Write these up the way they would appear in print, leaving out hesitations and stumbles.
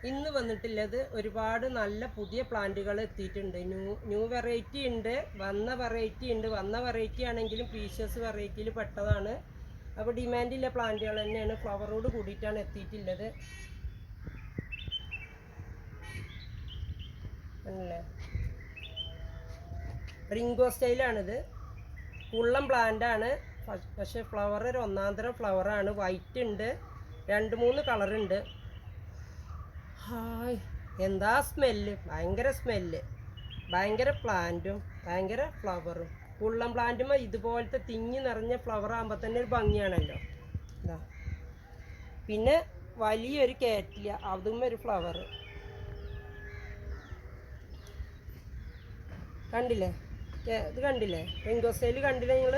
ഇന്ന് വന്നിട്ടുള്ളത് ഒരുപാട് നല്ല പുതിയ പ്ലാന്റുകൾ എത്തിയിട്ടുണ്ട്. ന്യൂ വെറൈറ്റി ഉണ്ട്, വന്ന വെറൈറ്റി ആണെങ്കിലും പീഷ്യസ് വെറൈറ്റിയിൽ പെട്ടതാണ്. അപ്പോൾ ഡിമാൻഡിലെ പ്ലാന്റുകൾ തന്നെയാണ്, ഫ്ലവറോട് കൂടിയിട്ടാണ് എത്തിയിട്ടുള്ളത്. അല്ലേ, റിംഗോ സ്റ്റൈലാണിത്. കുള്ളം പ്ലാന്റാണ്, പക്ഷെ ഫ്ലവർ ഒരു ഒന്നാന്തരം ഫ്ലവറാണ്. വൈറ്റ് ഉണ്ട്, 2-3 കളറുണ്ട്. ഹായ്, എന്താ സ്മെല്ല്! ഭയങ്കര സ്മെല്ല്, ഭയങ്കര പ്ലാന്റും ഭയങ്കര ഫ്ലവറും. കുള്ളം പ്ലാന്റുമ്പോൾ ഇതുപോലത്തെ തിങ്ങി നിറഞ്ഞ ഫ്ലവർ ആകുമ്പോൾ തന്നെ ഒരു ഭംഗിയാണല്ലോ. ഇതാ, പിന്നെ വലിയൊരു കേറ്റില്ല, അതും ഒരു ഫ്ലവർ കണ്ടില്ലേ? ഇത് കണ്ടില്ലേ? റിംഗോസ്റ്റൈൽ കണ്ടില്ലേ നിങ്ങൾ?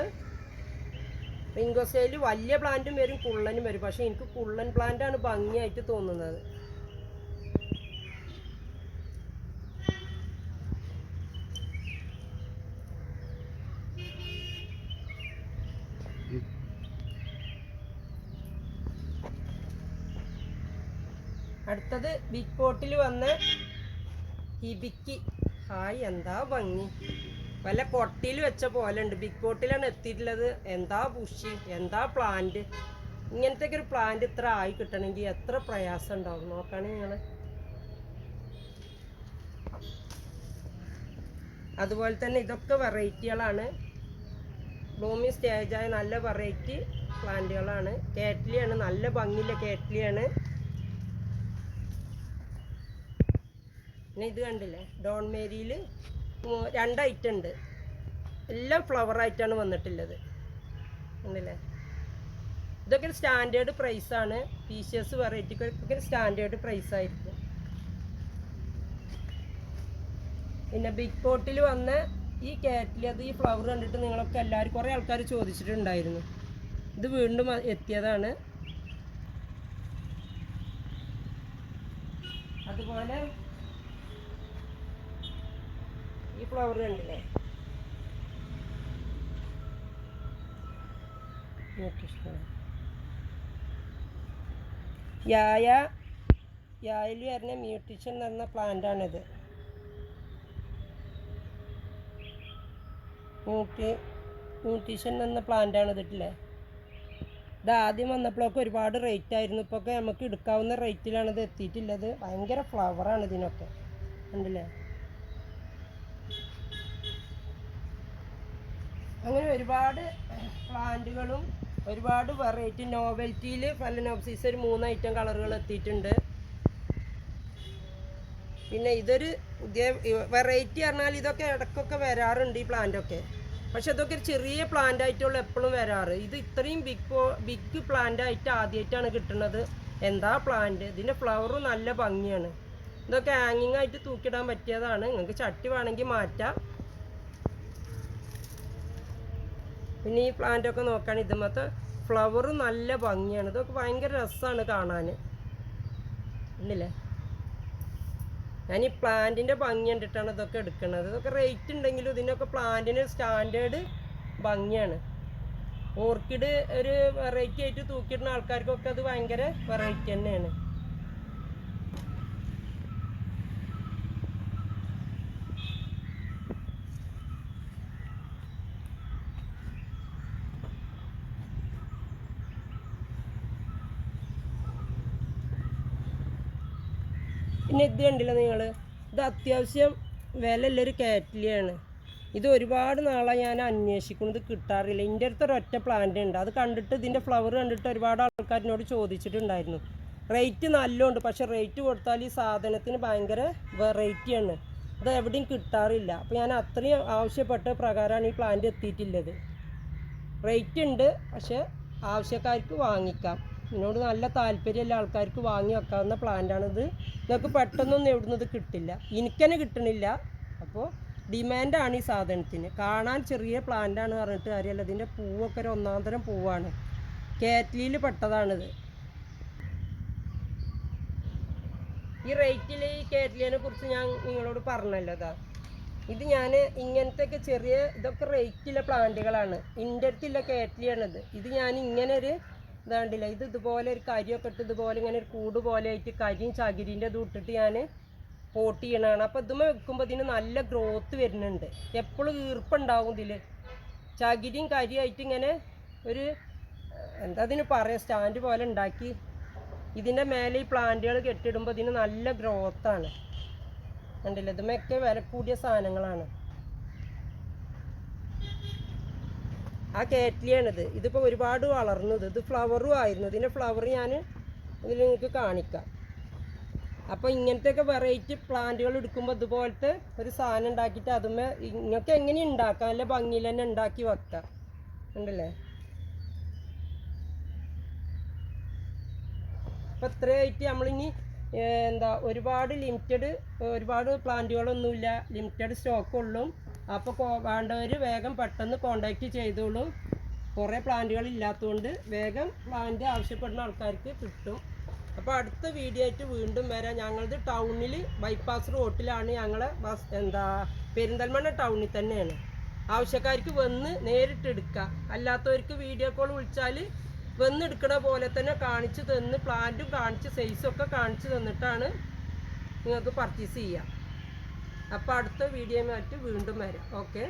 റിംഗോസ്റ്റൈൽ വലിയ പ്ലാന്റും വരും, കുള്ളനും വരും. പക്ഷെ എനിക്ക് കുള്ളൻ പ്ലാന്റാണ് ഭംഗിയായിട്ട് തോന്നുന്നത്. അടുത്തത് ബിഗ് പോട്ടിൽ വന്ന ഹിബിക്ക്. ഹായ്, എന്താ ഭംഗി! വല്ല കൊട്ടിയിൽ വെച്ച പോലെ ഉണ്ട്. ബിഗ് പോട്ടിലാണ് എത്തിയിട്ടുള്ളത്. എന്താ ബുഷി, എന്താ പ്ലാന്റ്! ഇങ്ങനത്തെ ഒരു പ്ലാന്റ് ഇത്ര ആയി കിട്ടണമെങ്കിൽ എത്ര പ്രയാസം ഉണ്ടാവും നോക്കുകയാണെങ്കിൽ നിങ്ങൾ. അതുപോലെ തന്നെ ഇതൊക്കെ വെറൈറ്റികളാണ്, ബ്ലൂമിങ് സ്റ്റേജായ നല്ല വെറൈറ്റി പ്ലാന്റുകളാണ്. കേറ്റ്ലിയാണ്, നല്ല ഭംഗിയുള്ള കേറ്റ്ലിയാണ്. പിന്നെ ഇത് കണ്ടില്ലേ, ഡോൺ മേരിയിൽ 2 ഐറ്റം ഉണ്ട്. എല്ലാം ഫ്ലവറായിട്ടാണ് വന്നിട്ടുള്ളത്, കണ്ടില്ലേ? ഇതൊക്കെ ഒരു സ്റ്റാൻഡേർഡ് പ്രൈസാണ്. പീഷ്യസ് വെറൈറ്റിക്കൊക്കെ സ്റ്റാൻഡേർഡ് പ്രൈസായിരിക്കും. പിന്നെ ബിഗ് പോട്ടിൽ വന്ന ഈ കാറ്റിൽ, അത് ഈ ഫ്ലവർ കണ്ടിട്ട് നിങ്ങളൊക്കെ എല്ലാവരും കുറേ ആൾക്കാർ ചോദിച്ചിട്ടുണ്ടായിരുന്നു. ഇത് വീണ്ടും എത്തിയതാണ്. അതുപോലെ ഈ ഫ്ലവർ കണ്ടില്ലേ, യായിൽ വരുന്ന മ്യൂട്ടേഷൻ എന്ന പ്ലാന്റാണിത്. മ്യൂട്ടേഷൻ എന്ന പ്ലാന്റാണ് ഇതിട്ടില്ലേ. ഇത് ആദ്യം വന്നപ്പോഴൊക്കെ ഒരുപാട് റേറ്റ് ആയിരുന്നു. ഇപ്പോൾ ഒക്കെ നമുക്ക് എടുക്കാവുന്ന റേറ്റിലാണ് ഇത് എത്തിയിട്ടുള്ളത്. ഭയങ്കര ഫ്ലവറാണ് ഇതിനൊക്കെ, കണ്ടില്ലേ? അങ്ങനെ ഒരുപാട് പ്ലാന്റുകളും ഒരുപാട് വെറൈറ്റി നോവൽറ്റിയിൽ ഫലനോപ്സിസ് ഒരു 3 ഐറ്റം കളറുകൾ എത്തിയിട്ടുണ്ട്. പിന്നെ ഇതൊരു പുതിയ വെറൈറ്റി പറഞ്ഞാൽ ഇതൊക്കെ ഇടയ്ക്കൊക്കെ വരാറുണ്ട് ഈ പ്ലാന്റൊക്കെ. പക്ഷെ ഇതൊക്കെ ഒരു ചെറിയ പ്ലാന്റ് ആയിട്ടുള്ള എപ്പോഴും വരാറ്. ഇത് ഇത്രയും ബിഗ് പ്ലാന്റ് ആയിട്ട് ആദ്യമായിട്ടാണ് കിട്ടുന്നത്. എന്താ പ്ലാന്റ്! ഇതിൻ്റെ ഫ്ലവറും നല്ല ഭംഗിയാണ്. ഇതൊക്കെ ഹാങ്ങിങ് ആയിട്ട് തൂക്കിടാൻ പറ്റിയതാണ്. നിങ്ങൾക്ക് ചട്ടി വേണമെങ്കിൽ മാറ്റാം. പിന്നെ ഈ പ്ലാന്റൊക്കെ നോക്കുകയാണെങ്കിൽ ഇതുമത്തെ ഫ്ലവറും നല്ല ഭംഗിയാണ്. ഇതൊക്കെ ഭയങ്കര രസമാണ് കാണാൻ, ഇല്ലേ? ഞാൻ ഈ പ്ലാന്റിൻ്റെ ഭംഗി കണ്ടിട്ടാണ് ഇതൊക്കെ എടുക്കുന്നത്. ഇതൊക്കെ റേറ്റ് ഉണ്ടെങ്കിലും ഇതിനൊക്കെ പ്ലാന്റിന് സ്റ്റാൻഡേർഡ് ഭംഗിയാണ്. ഓർക്കിഡ് ഒരു വെറൈറ്റി ആയിട്ട് തൂക്കിയിടുന്ന ആൾക്കാർക്കൊക്കെ അത് ഭയങ്കര വെറൈറ്റി തന്നെയാണ്. പിന്നെ ഇത് കണ്ടില്ല നിങ്ങൾ, ഇത് അത്യാവശ്യം വിലയുള്ളൊരു കാറ്റ്ലിയാണ്. ഇത് ഒരുപാട് നാളായി ഞാൻ അന്വേഷിക്കുന്നത്, കിട്ടാറില്ല. ഇതിൻ്റെ അടുത്ത് ഒരൊറ്റ പ്ലാന്റ് ഉണ്ട്. അത് കണ്ടിട്ട് ഇതിൻ്റെ ഫ്ലവർ കണ്ടിട്ട് ഒരുപാട് ആൾക്കാരിനോട് ചോദിച്ചിട്ടുണ്ടായിരുന്നു. റേറ്റ് നല്ലോണ്ട്, പക്ഷെ റേറ്റ് കൊടുത്താൽ ഈ സാധനത്തിന് ഭയങ്കര വെറൈറ്റിയാണ്. അത് എവിടെയും കിട്ടാറില്ല. അപ്പോൾ ഞാൻ അത്രയും ആവശ്യപ്പെട്ട പ്രകാരമാണ് ഈ പ്ലാന്റ് എത്തിയിട്ടുള്ളത്. റേറ്റ് ഉണ്ട്, പക്ഷെ ആവശ്യക്കാർക്ക് വാങ്ങിക്കാം. ഇതിനോട് നല്ല താല്പര്യമുള്ള ആൾക്കാർക്ക് വാങ്ങി വെക്കാവുന്ന പ്ലാന്റാണിത്. നിങ്ങൾക്ക് പെട്ടെന്നൊന്നും എവിടുന്നത് കിട്ടില്ല, എനിക്കെന്നെ കിട്ടണില്ല. അപ്പോൾ ഡിമാൻഡാണ് ഈ സാധനത്തിന്. കാണാൻ ചെറിയ പ്ലാന്റാണ് പറഞ്ഞിട്ട് കാര്യമല്ല, ഇതിൻ്റെ പൂവൊക്കെ ഒരു ഒന്നാന്തരം പൂവാണ്. കാറ്റ്ലിയിൽ പെട്ടതാണിത്. ഈ റേറ്റിൽ ഈ കാറ്റ്ലിയെ കുറിച്ച് ഞാൻ നിങ്ങളോട് പറഞ്ഞല്ലോ. ഇത് ഞാൻ ഇങ്ങനത്തെയൊക്കെ ചെറിയ ഇതൊക്കെ റേറ്റുള്ള പ്ലാന്റുകളാണ്. എൻ്റെ അടുത്തുള്ള കാറ്റ്ലിയാണിത്. ഇത് ഞാൻ ഇങ്ങനെ ഒരു ഇതാണ്ടില്ല, ഇത് ഇതുപോലെ ഒരു കരിയൊക്കെ ഇട്ട് ഇതുപോലെ ഇങ്ങനെ ഒരു കൂട് പോലെ ആയിട്ട് കരിയും ചകിരിൻ്റെ ഇത് ഇട്ടിട്ട് ഞാൻ പോട്ട് ചെയ്യണതാണ്. അപ്പോൾ ഇതുമ്മ വെക്കുമ്പോൾ ഇതിന് നല്ല ഗ്രോത്ത് വരുന്നുണ്ട്. എപ്പോഴും ഈർപ്പുണ്ടാവും ഇതിൽ. ചകിരിയും കരിയായിട്ട് ഇങ്ങനെ ഒരു എന്താ അതിന് പറയുക, സ്റ്റാൻഡ് പോലെ ഉണ്ടാക്കി ഇതിൻ്റെ മേലെ ഈ പ്ലാന്റുകൾ കെട്ടിടുമ്പോൾ ഇതിന് നല്ല ഗ്രോത്താണ്. കണ്ടില്ല, ഇതുമൊക്കെ വില കൂടിയ സാധനങ്ങളാണ്. ആ കേറ്റ്ലിയാണിത്. ഇതിപ്പോൾ ഒരുപാട് വളർന്നത്. ഇത് ഫ്ലവറും ആയിരുന്നു. ഇതിൻ്റെ ഫ്ലവർ ഞാൻ ഇതിൽ നിങ്ങൾക്ക് കാണിക്കാം. അപ്പോൾ ഇങ്ങനത്തെയൊക്കെ വെറൈറ്റി പ്ലാന്റുകൾ എടുക്കുമ്പോൾ ഇതുപോലത്തെ ഒരു സാധനം ഉണ്ടാക്കിയിട്ട് അതുമേ ഇങ്ങനത്തെ എങ്ങനെ ഉണ്ടാക്കാം, നല്ല ഭംഗിയിൽ തന്നെ ഉണ്ടാക്കി വെക്കാം. ഉണ്ടല്ലേ? അപ്പോൾ ഇത്രയായിട്ട് നമ്മളിനി എന്താ ഒരുപാട് ഒരുപാട് പ്ലാന്റുകളൊന്നുമില്ല, ലിമിറ്റഡ് സ്റ്റോക്കുള്ളൂ. അപ്പോൾ വേണ്ടവർ വേഗം പെട്ടെന്ന് കോണ്ടാക്റ്റ് ചെയ്തോളൂ. കുറേ പ്ലാന്റുകൾ ഇല്ലാത്തതുകൊണ്ട് വേഗം പ്ലാന്റ് ആവശ്യപ്പെടുന്ന ആൾക്കാർക്ക് കിട്ടും. അപ്പോൾ അടുത്ത വീഡിയോ ആയിട്ട് വീണ്ടും വരാം. ഞങ്ങളത് ടൗണിൽ ബൈപ്പാസ് റോട്ടിലാണ്, ഞങ്ങളെ പെരിന്തൽമണ്ണ ടൗണിൽ തന്നെയാണ്. ആവശ്യക്കാർക്ക് വന്ന് നേരിട്ട് എടുക്കാം. അല്ലാത്തവർക്ക് വീഡിയോ കോൾ വിളിച്ചാൽ വന്നെടുക്കണ പോലെ തന്നെ കാണിച്ചു തന്ന് പ്ലാന്റും കാണിച്ച് സൈസൊക്കെ കാണിച്ചു തന്നിട്ടാണ് നിങ്ങൾക്ക് പർച്ചേസ് ചെയ്യാം. അപ്പോൾ അടുത്ത വീഡിയോയുമായിട്ട് വീണ്ടും വരാം. ഓക്കെ.